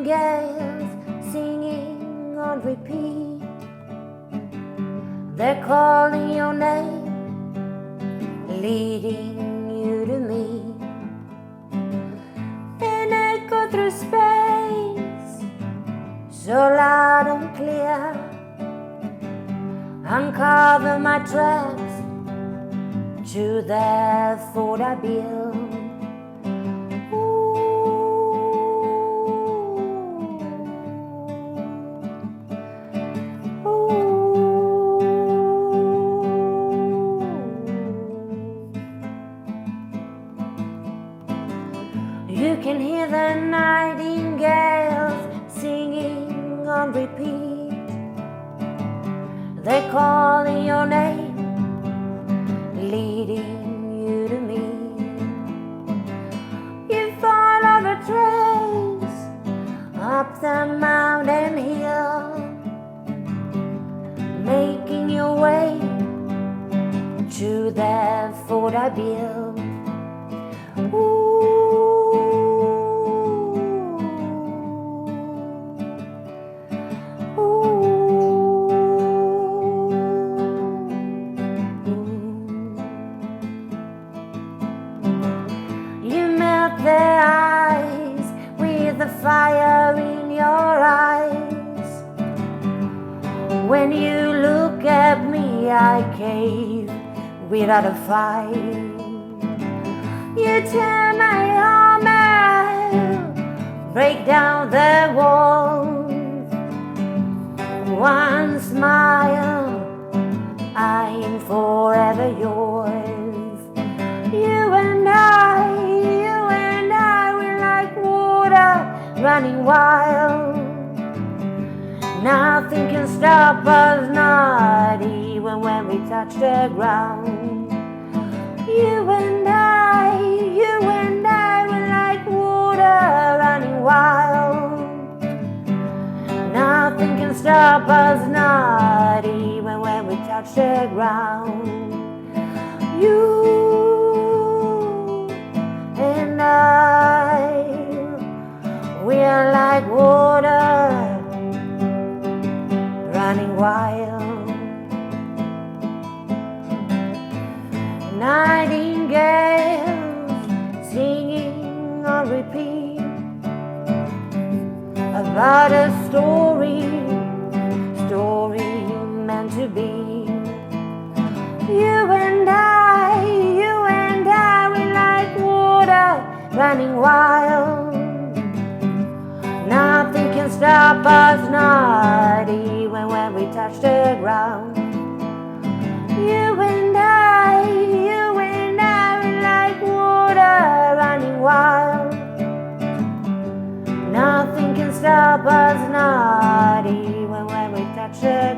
nightingales singing on repeat. They're calling your name, leading you to me. An echo through space, so loud and clear. Uncover my tracks to that thought I build. You can hear the nightingales singing on repeat. They're calling your name, leading you to me. You follow the trace up the mountain hill, making your way to that fort I built. Their eyes with the fire in your eyes. When you look at me, I cave without a fight. You tear my armor, break down the walls. One smile, I'm forever yours. You and I running wild. Nothing can stop us, not even when we touch the ground. You and I, we're like water running wild. Nothing can stop us, not even when we touch the ground. You and I, we are like water running wild. Nightingales singing on repeat about a story meant to be. You and I, we're like water running wild. Nothing can stop us, not even when we touch the ground. You and I, we're like water running wild. Nothing can stop us, not even when we touch the